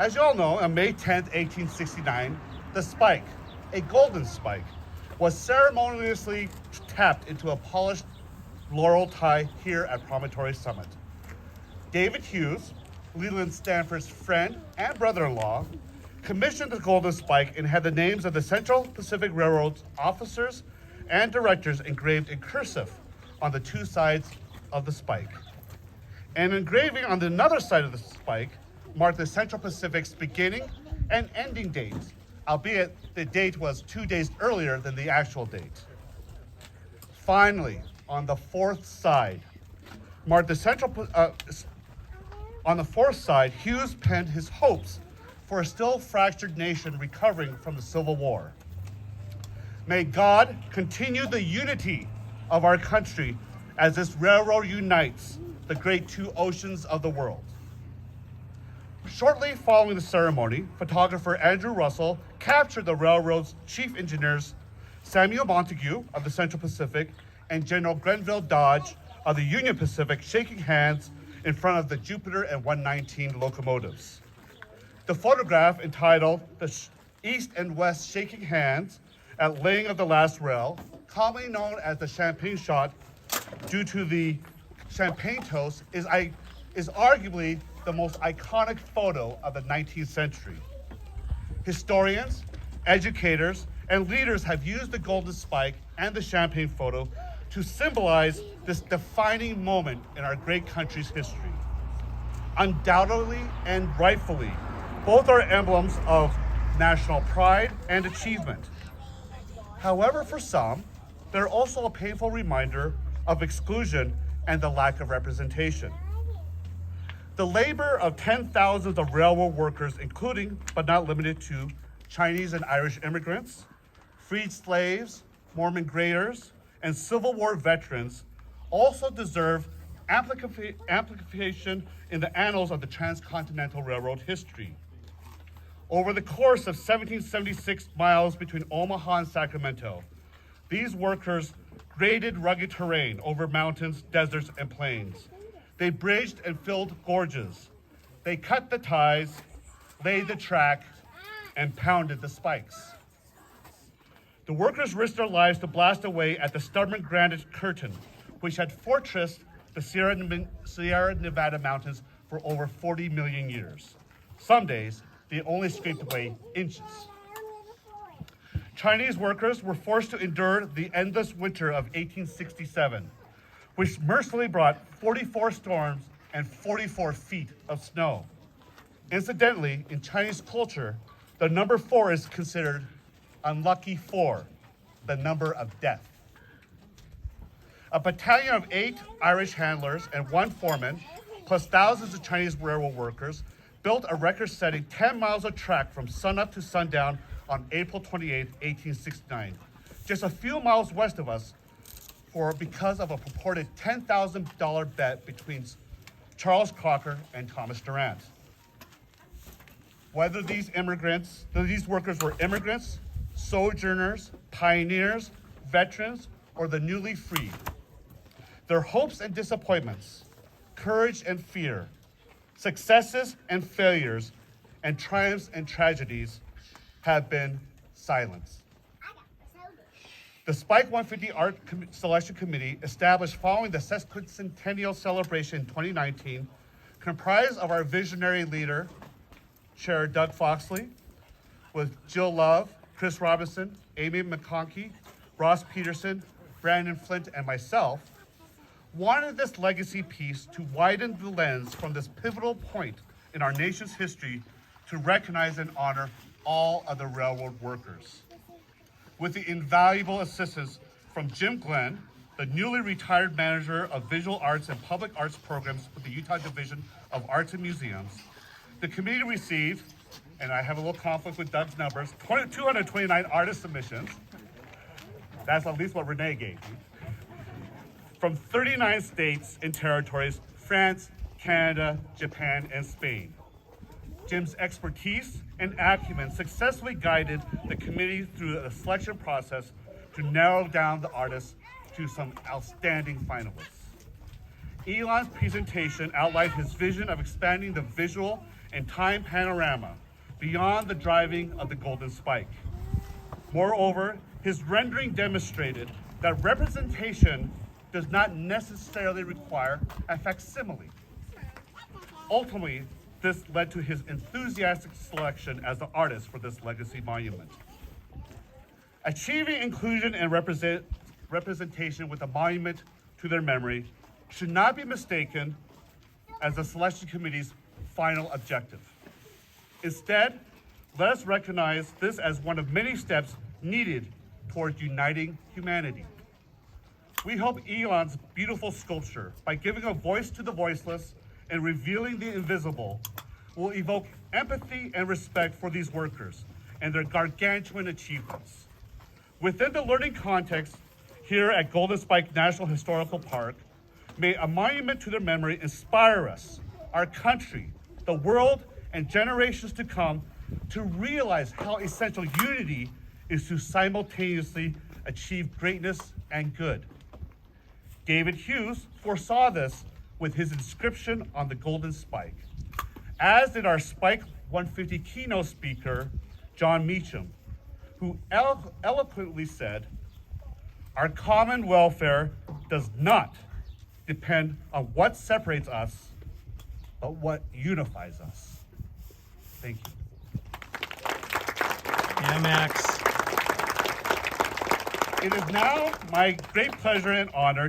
As you all know, on May 10th, 1869, the spike, a golden spike, was ceremoniously tapped into a polished laurel tie here at Promontory Summit. David Hughes, Leland Stanford's friend and brother-in-law, commissioned the golden spike and had the names of the Central Pacific Railroad's officers and directors engraved in cursive on the two sides of the spike. An engraving on the other side of the spike marked the Central Pacific's beginning and ending date, albeit the date was 2 days earlier than the actual date. Finally, on the fourth side, Hughes penned his hopes for a still fractured nation recovering from the Civil War. May God continue the unity of our country as this railroad unites the great two oceans of the world. Shortly following the ceremony, photographer Andrew Russell captured the railroad's chief engineers, Samuel Montague of the Central Pacific and General Grenville Dodge of the Union Pacific shaking hands in front of the Jupiter and 119 locomotives. The photograph, entitled "The East and West Shaking Hands at Laying of the Last Rail," commonly known as the champagne shot due to the champagne toast, is arguably the most iconic photo of the 19th century. Historians, educators, and leaders have used the golden spike and the champagne photo to symbolize this defining moment in our great country's history. Undoubtedly and rightfully, both are emblems of national pride and achievement. However, for some, they're also a painful reminder of exclusion and the lack of representation. The labor of 10,000s of railroad workers, including but not limited to Chinese and Irish immigrants, freed slaves, Mormon graders, and Civil War veterans, also deserve amplification in the annals of the transcontinental railroad history. Over the course of 1776 miles between Omaha and Sacramento, these workers graded rugged terrain over mountains, deserts, and plains. They bridged and filled gorges. They cut the ties, laid the track, and pounded the spikes. The workers risked their lives to blast away at the stubborn granite curtain, which had fortressed the Sierra Nevada mountains for over 40 million years. Some days, they only scraped away inches. Chinese workers were forced to endure the endless winter of 1867, which mercifully brought 44 storms and 44 feet of snow. Incidentally, in Chinese culture, the number 4 is considered unlucky 4, the number of death. A battalion of 8 Irish handlers and 1 foreman, plus thousands of Chinese railroad workers, built a record-setting 10 miles of track from sunup to sundown on April 28, 1869, just a few miles west of us, because of a purported $10,000 bet between Charles Crocker and Thomas Durant. Whether these workers were immigrants, sojourners, pioneers, veterans, or the newly freed, their hopes and disappointments, courage and fear, successes and failures, and triumphs and tragedies have been silenced. The Spike 150 Art Selection Committee, established following the sesquicentennial celebration in 2019, comprised of our visionary leader, Chair Doug Foxley, with Jill Love, Chris Robinson, Amy McConkey, Ross Peterson, Brandon Flint, and myself, wanted this legacy piece to widen the lens from this pivotal point in our nation's history to recognize and honor all of the railroad workers. With the invaluable assistance from Jim Glenn, the newly retired manager of visual arts and public arts programs with the Utah Division of Arts and Museums, the committee received, and I have a little conflict with Doug's numbers, 229 artist submissions. That's at least what Renee gave me. From 39 states and territories, France, Canada, Japan, and Spain. Jim's expertise and acumen successfully guided the committee through a selection process to narrow down the artists to some outstanding finalists. Ilan's presentation outlined his vision of expanding the visual and time panorama beyond the driving of the Golden Spike. Moreover, his rendering demonstrated that representation does not necessarily require a facsimile. Ultimately, this led to his enthusiastic selection as the artist for this legacy monument. Achieving inclusion and representation with a monument to their memory should not be mistaken as the selection committee's final objective. Instead, let us recognize this as one of many steps needed towards uniting humanity. We hope Ilan's beautiful sculpture, by giving a voice to the voiceless and revealing the invisible, will evoke empathy and respect for these workers and their gargantuan achievements. Within the learning context here at Golden Spike National Historical Park, may a monument to their memory inspire us, our country, the world, and generations to come to realize how essential unity is to simultaneously achieve greatness and good. David Hughes foresaw this with his inscription on the Golden Spike, as did our Spike 150 keynote speaker, John Meacham, who eloquently said, "Our common welfare does not depend on what separates us, but what unifies us." Thank you. Yeah, Max. It is now my great pleasure and honor to